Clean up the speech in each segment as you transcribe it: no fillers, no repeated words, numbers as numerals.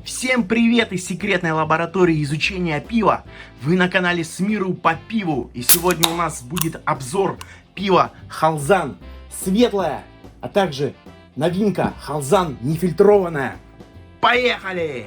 Всем привет из секретной лаборатории изучения пива. Вы на канале С миру по пиву. И сегодня у нас будет обзор пива Халзан светлое, а также новинка Халзан нефильтрованная. Поехали!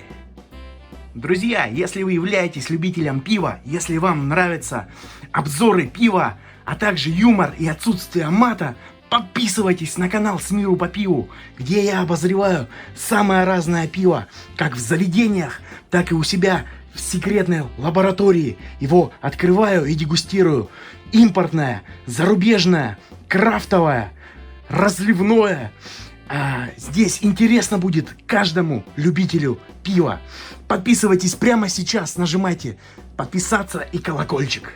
Друзья, если вы являетесь любителем пива, если вам нравятся обзоры пива, а также юмор и отсутствие мата, подписывайтесь на канал С миру по пиву, где я обозреваю самое разное пиво, как в заведениях, так и у себя в секретной лаборатории. Его открываю и дегустирую. Импортное, зарубежное, крафтовое, разливное. Здесь интересно будет каждому любителю пива. Подписывайтесь прямо сейчас, нажимайте подписаться и колокольчик.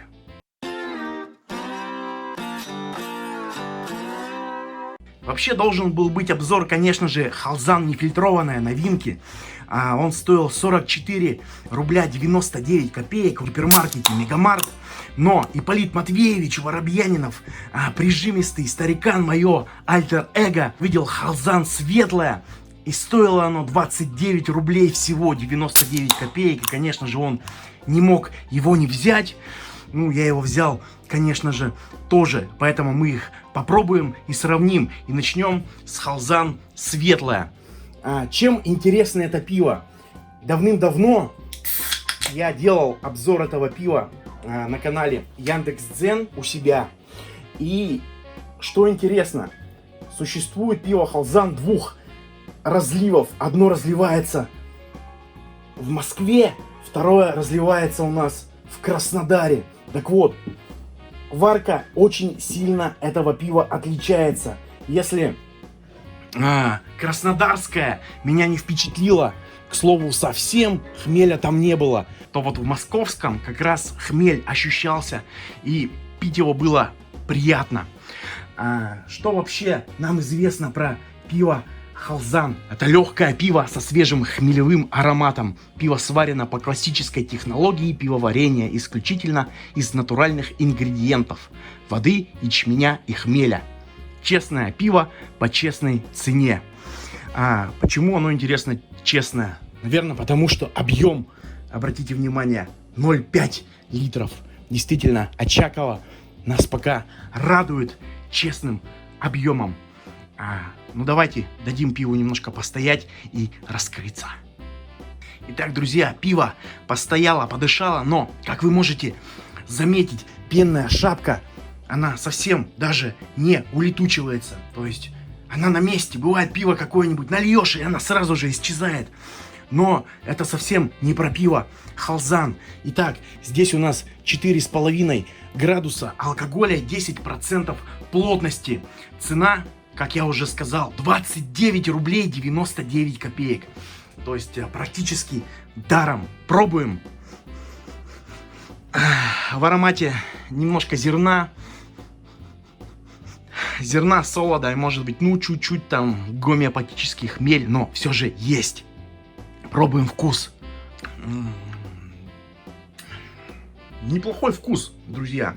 Вообще должен был быть обзор, конечно же, Халзан нефильтрованная новинки. Он стоил 44 рубля 99 копеек в гипермаркете Мегамарт. Но Ипполит Матвеевич Воробьянинов, прижимистый старикан, мое альтер-эго, видел Халзан светлое. И стоило оно 29 рублей всего 99 копеек. И, конечно же, он не мог его не взять. Ну, я его взял, конечно же, тоже. Поэтому мы их попробуем и сравним. И начнем с Халзан светлое. Чем интересно это пиво? Давным-давно я делал обзор этого пива на канале Яндекс.Дзен у себя. И что интересно, существует пиво Халзан двух разливов. Одно разливается в Москве, второе разливается у нас в Краснодаре. Так вот, варка очень сильно этого пива отличается. Если краснодарская меня не впечатлила, к слову, совсем хмеля там не было, то вот в московском как раз хмель ощущался и пить его было приятно. Что вообще нам известно про пиво Халзан? Это легкое пиво со свежим хмелевым ароматом. Пиво сварено по классической технологии пивоварения, исключительно из натуральных ингредиентов: воды, ячменя и хмеля. Честное пиво по честной цене. Почему оно, интересно, честное? Наверное, потому что объем, обратите внимание, 0,5 литров. Действительно, Очакова нас пока радует честным объемом. Ну давайте дадим пиву немножко постоять и раскрыться. Итак, друзья, пиво постояло, подышало, но, как вы можете заметить, пенная шапка, она совсем даже не улетучивается. То есть она на месте. Бывает, пиво какое-нибудь нальешь, и она сразу же исчезает. Но это совсем не про пиво Халзан. Итак, здесь у нас 4,5 градуса алкоголя, 10% плотности. Цена, как я уже сказал, 29 рублей 99 копеек. То есть практически даром. Пробуем. В аромате немножко зерна. Зерна, солода и, может быть, ну, чуть-чуть там гомеопатический хмель, но все же есть. Пробуем вкус. Неплохой вкус, друзья.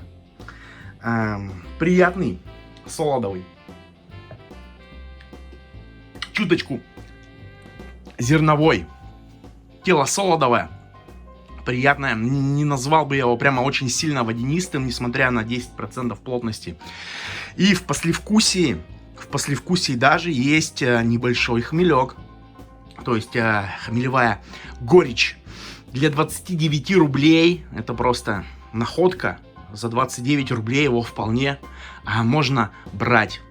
Приятный, солодовый. Чуточку зерновой. Тело солодовое. Приятное. Не назвал бы я его прямо очень сильно водянистым, несмотря на 10% плотности. И в послевкусии даже есть небольшой хмелек. То есть хмелевая горечь. Для 29 рублей это просто находка. За 29 рублей его вполне можно брать.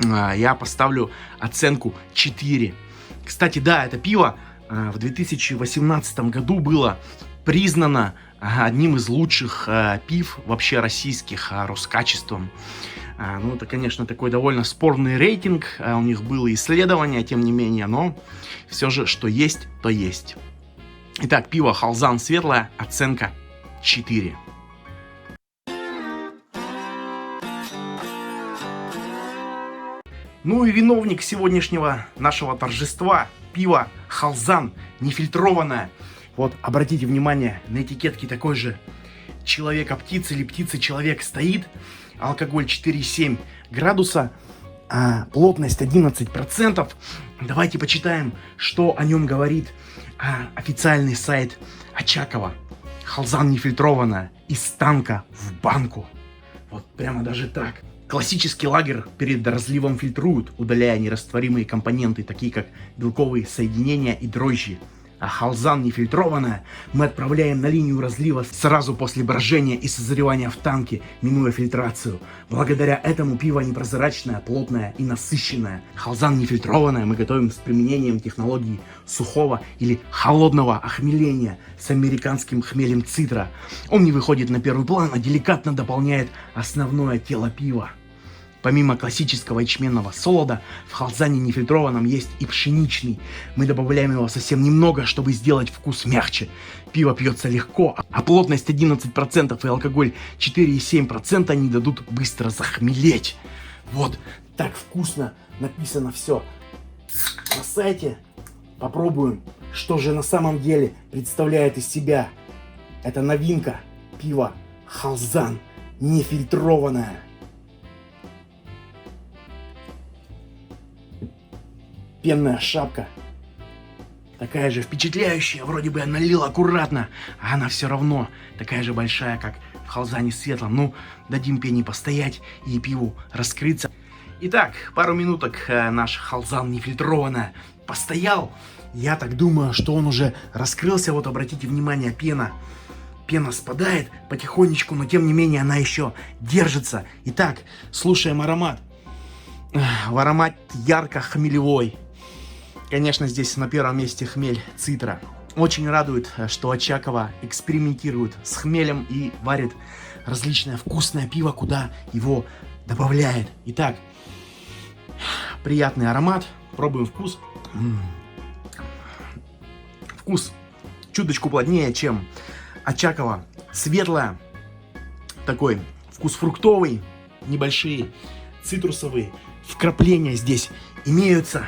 Я поставлю оценку 4. Кстати, да, это пиво в 2018 году было признано одним из лучших пив вообще российских Роскачеством. Ну, это, конечно, такой довольно спорный рейтинг. У них было исследование, тем не менее, но все же, что есть, то есть. Итак, пиво Халзан светлое, оценка 4. Ну и виновник сегодняшнего нашего торжества — пиво Халзан нефильтрованное. Вот, обратите внимание, на этикетке такой же человека-птица или птица-человек стоит. Алкоголь 4,7 градуса. плотность 11%. Давайте почитаем, что о нем говорит официальный сайт Очакова. Халзан нефильтрованная, из танка в банку. Вот прямо даже так. Классический лагерь перед разливом фильтруют, удаляя нерастворимые компоненты, такие как белковые соединения и дрожжи. А халзан нефильтрованная мы отправляем на линию разлива сразу после брожения и созревания в танке, минуя фильтрацию. Благодаря этому пиво непрозрачное, плотное и насыщенное. Халзан нефильтрованное мы готовим с применением технологии сухого или холодного охмеления с американским хмелем цитра. Он не выходит на первый план, а деликатно дополняет основное тело пива. Помимо классического ячменного солода, в халзане нефильтрованном есть и пшеничный. Мы добавляем его совсем немного, чтобы сделать вкус мягче. Пиво пьется легко, а плотность 11% и алкоголь 4,7% не дадут быстро захмелеть. Вот так вкусно написано все на сайте. Попробуем, что же на самом деле представляет из себя эта новинка пива халзан нефильтрованное. Пенная шапка. Такая же впечатляющая, вроде бы я налил аккуратно, а она все равно такая же большая, как в халзане светлом. Ну, дадим пене постоять и пиву раскрыться. Итак, пару минуток наш халзан нефильтрованная постоял. Я так думаю, что он уже раскрылся. Вот обратите внимание, пена спадает потихонечку, но тем не менее она еще держится. Итак, слушаем аромат. В аромат ярко-хмелевой. Конечно, здесь на первом месте хмель цитра. Очень радует, что Очакова экспериментирует с хмелем и варит различное вкусное пиво, куда его добавляет. Итак, приятный аромат. Пробуем вкус. Вкус чуточку плотнее, чем Очакова. Светлая. Такой вкус фруктовый. Небольшие цитрусовые вкрапления здесь имеются.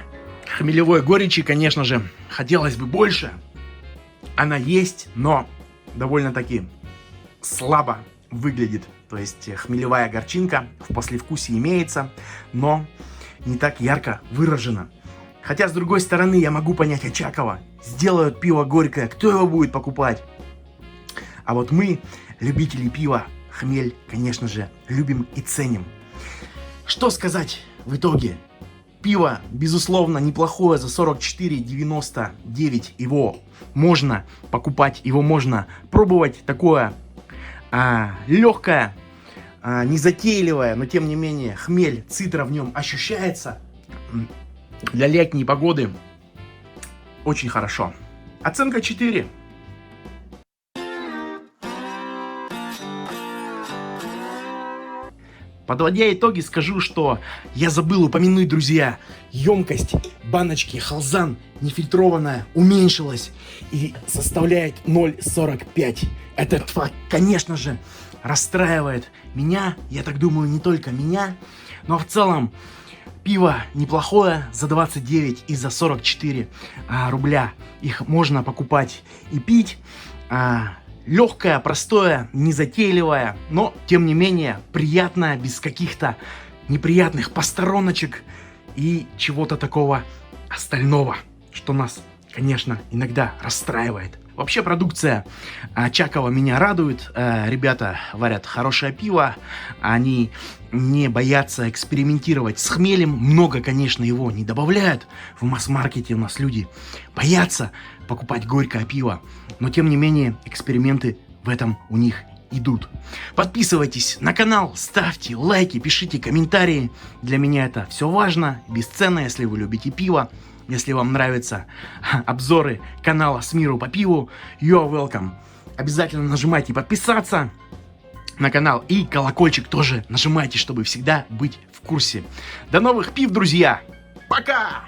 Хмелевой горечи, конечно же, хотелось бы больше. Она есть, но довольно-таки слабо выглядит. То есть хмелевая горчинка в послевкусии имеется, но не так ярко выражена. Хотя, с другой стороны, я могу понять Очакова. Сделают пиво горькое, кто его будет покупать? А вот мы, любители пива, хмель, конечно же, любим и ценим. Что сказать в итоге? Пиво, безусловно, неплохое за 44,99. Его можно покупать, его можно пробовать. Такое легкое, незатейливое, но тем не менее хмель, цитра в нем ощущается. Для летней погоды очень хорошо. Оценка 4. Подводя итоги, скажу, что я забыл упомянуть, друзья, емкость баночки халзан нефильтрованная уменьшилась и составляет 0,45. Этот факт, конечно же, расстраивает меня, я так думаю, не только меня, но в целом пиво неплохое за 29 и за 44 рубля. Их можно покупать и пить. Легкое, простое, незатейливое, но, тем не менее, приятное, без каких-то неприятных постороночек и чего-то такого остального, что нас, конечно, иногда расстраивает. Вообще, продукция Очакова меня радует. Ребята варят хорошее пиво, они не боятся экспериментировать с хмелем. Много, конечно, его не добавляют. В масс-маркете у нас люди боятся покупать горькое пиво, но тем не менее эксперименты в этом у них идут. Подписывайтесь на канал, ставьте лайки, пишите комментарии. Для меня это все важно, бесценно, если вы любите пиво. Если вам нравятся обзоры канала С миру по пиву, you are welcome. Обязательно нажимайте подписаться на канал и колокольчик тоже нажимайте, чтобы всегда быть в курсе. До новых пив, друзья! Пока!